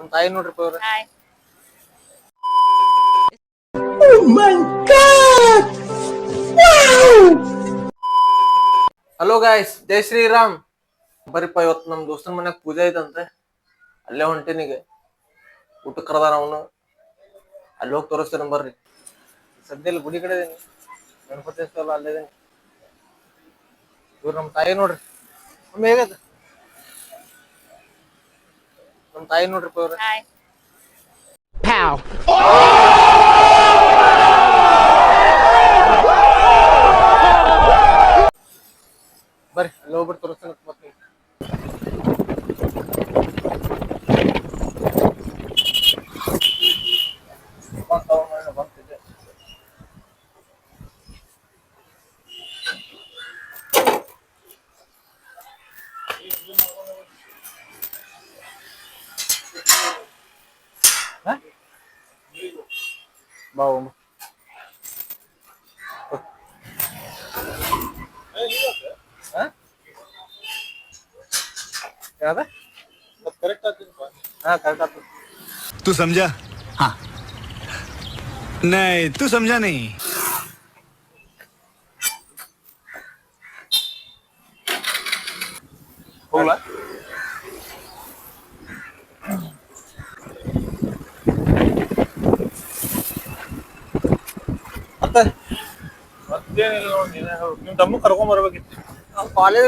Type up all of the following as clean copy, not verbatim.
ನಮ್ ತಾಯಿ ನೋಡ್ರಿ ಅವ್ರ. ಹಲೋ ಗಾಯ್ಸ್, ಜೈ ಶ್ರೀರಾಮ್. ಬರೀಪ್ಪ ಇವತ್ತು ನಮ್ ದೋಸ್ತನ ಮನ್ಯಾಗ ಪೂಜೆ ಐತಂತೆ, ಅಲ್ಲೇ ಹೊಂಟೀನಿಗೆ. ಊಟ ಕರ್ದಾರ ಅವನು, ಅಲ್ಲಿ ಹೋಗಿ ತೋರಿಸ್ತೇನೆ ಬರ್ರಿ. ಸದ್ಯ ಇಲ್ಲಿ ಗುಡಿ ಕಡೆ ಇದೀನಿ, ಗಣಪತಿ ಅಲ್ಲ ಅಲ್ಲೇ ಇದೀನಿ. ಇವ್ರು ನಮ್ ತಾಯಿ ನೋಡ್ರಿ, ಒಮ್ಮೆ ಹೇಗದ ನಮ್ ತಾಯಿ ನೋಡ್ರಿ ಅವ್ರ. ಬರ್ರಿ ಅಲ್ಲಿ ಹೋಗ್ಬಿಟ್ಟು ತೋರಿಸ್ತೇನೆ ಮತ್ತೆ. ಬಂತಿದ್ದೆ ಬಾ तू समझा? हाँ नहीं, तू समझा नहीं. ಹೋಗ್ಲಾ? ಮತ್ತೇನಿಲ್ಲ ನೋಡಿ, ನಿಮ್ ತಮ್ಮ ಕರ್ಕೊಂಡ್ ಬರ್ಬೇಕಿತ್ತು. ನಾವು ಕಾಲೇಜ್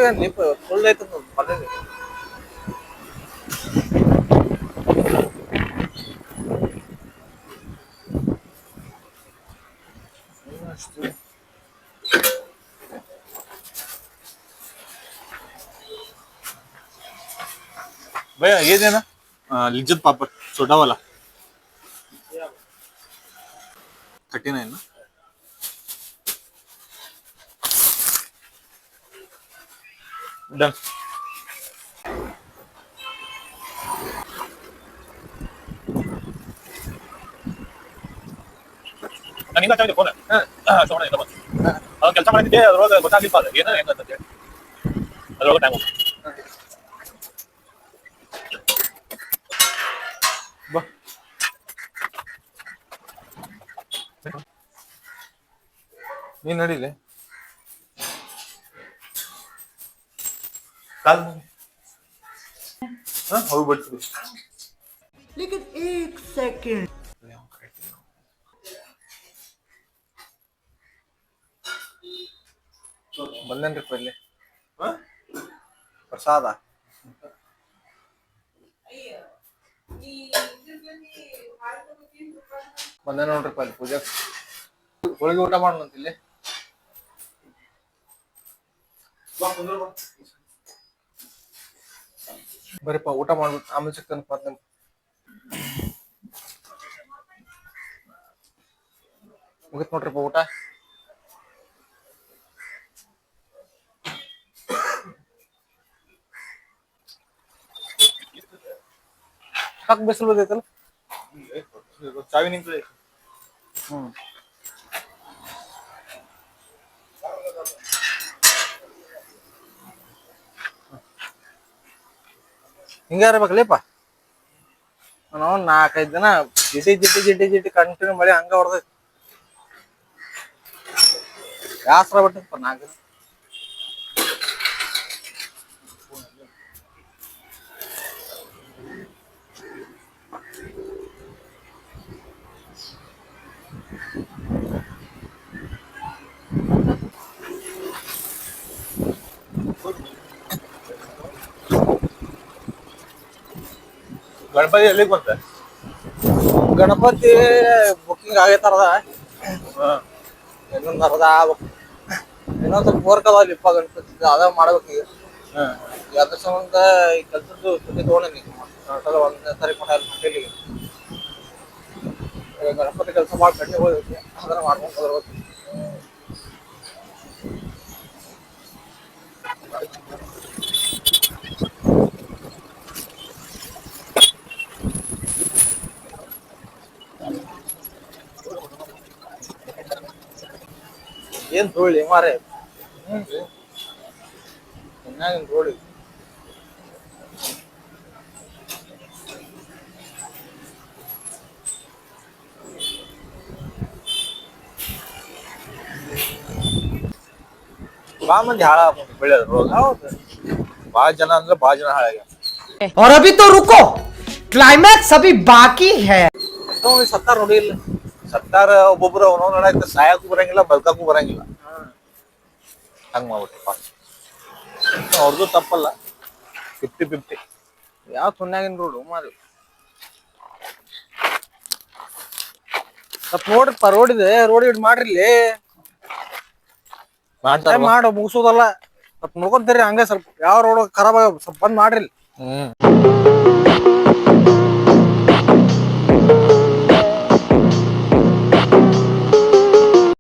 ಫುಲ್ ಐತ ಕಾಲೇಜ್. भैया ये देना लिज्जत पापड़ छोटा वाला 39 ना. डन. ನನಗೆ ಗೊತ್ತಾಗಿದೆ ಫೋನ್ ತಗೊಂಡೆ ಇಲ್ಲ ಬಂತು. ಅವ್ನು ಕೆಲಸ ಮಾಡಿದ್ದೆ, ಅದ್ರೊಳಗೆ ಗೊತ್ತಾಗಿಲ್ಲ ಅದು ಏನೋ ಹೆಂಗಂತಂತೆ, ಅದ್ರೊಳಗೆ ಟೈಮ್ ಬಾ. ನೀನ್ ನಡೀಲಿ ಕಾಲ್ ಹೋಗ್ಬಿಡ್ತೀವಿ. लेकिन एक सेकंड ಬಂದೇನ್ರಿ ಇಲ್ಲಿ ಪ್ರಸಾದ. ಬಂದ ನೋಡ್ರಿಪ್ಪ ಅಲ್ಲಿ ಪೂಜೆ ಹೋಳಿಗೆ ಊಟ ಮಾಡೋಣಂತ ಇಲ್ಲಿ. ಬರೀಪ್ಪ ಊಟ ಮಾಡ್ಬಿಟ್ಟು ಆಮೇಲೆ ಸಿಗ್ತಾನೆ ಮತ್ತೆ. ಮುಗಿತ್ ನೋಡ್ರಿಪ್ಪ ಊಟ. ಸಾಕು ಬಿಸಿಲು ಬಂದೈತಲ್ಲ. ಚಾವಿ ನಿಂತ. ಹಿಂಗ ಇರ್ಬೇಕಲ್ಲಪ್ಪ. ನಾವು 4-5 ದಿನ ಜಿಟಿ ಕಂಟಿನ್ಯೂ ಮಳೆ ಹಂಗ ಹೊಡೆದೈತಿ. ಬ್ಯಾಸರ ಬಿಟ್ಟಪ್ಪ 4 ದಿನ. ಗಣಪತಿ ಎಲ್ಲಿಗೆ ಬಂತ? ಗಣಪತಿ ಬುಕ್ಕಿಂಗ್ ಆಗೈತಾರದ, ಇನ್ನೊಂದು ಅರ್ಧ ಆಗ್ಬೇಕು. ಇನ್ನೊಂದ್ ಸ್ವಲ್ಪ ವರ್ಕ್ ಅದಾವಲ್ಲಿಪ್ಪ ಗಣಪತಿ, ಅದ ಮಾಡ್ಬೇಕು ಈಗ. ಅದ್ರ ಸಂಬಂಧ ಈ ಕೆಲ್ಸದ್ದು ಸುದ್ದಿ ತಗೊಂಡೇನಿ. 1ನೇ ತಾರೀಕು ಹೊಂಟೇಲಿ ಗಣಪತಿ ಕೆಲಸ ಮಾಡಿ ಕಣ್ಣಿ ಹೋಗ್ಬೇಕು, ಅದನ್ನ ಮಾಡ್ಕೊಂಡು ಬರ್ಬೇಕು. ಏನ್ ಧೂಳಿ ಮಾರೇ, ಚೆನ್ನಾಗಿ ಧೂಳಿ. ಭಾಳ ಮಂದಿ ಹಾಳ ಬೆಳೆಯೋದು ರೋಗ. ಹೌದು, ಭಾಳ ಜನ ಅಂದ್ರೆ ಭಾಳ ಜನ ಹಾಳಾಗ್ಯಾರ. और अभी तो रुको, क्लाइमैक्स अभी बाकी है. ಸತ್ತಾರ ನೋಡಿ ಇಲ್ಲ. ಸತ್ತಾರ ಒಬ್ಬೊಬ್ರು ಅವನವ್ ನೋಡಾಕ ಸಾಯಕ್ಕೂ ಬರಂಗಿಲ್ಲ, ಬದುಕಕ್ಕೂ ಬರಂಗಿಲ್ಲ. ಹಂಗ್ ಮಾಡ್ಬಿಟ್ಟಪ್ಪ. ಅವ್ರದ್ದು ತಪ್ಪಲ್ಲ, 50-50. ಯಾವ ಸುನ್ಯಾಗಿನ್ ರೋಡ್ ಮಾರಿ ಸ್ವಲ್ಪ ನೋಡ್ರಿಪ್ಪ, ರೋಡ್ ಇದೆ, ರೋಡ್ ಇಡ್ ಮಾಡ್ರಿ ಇಲ್ಲಿ. ಮಾಡ್ತಾರ ಮಾಡೋ ಮುಗಿಸೋದಲ್ಲ, ಸ್ವಲ್ಪ ನೋಡ್ಕೊಂತೀರಿ ಹಂಗೆ. ಸ್ವಲ್ಪ ಯಾವ ರೋಡ್ ಖರಾಬ್ ಆಗ ಸ್ವಲ್ಪ ಬಂದ್ ಮಾಡ್ರಿ ಇಲ್ಲಿ.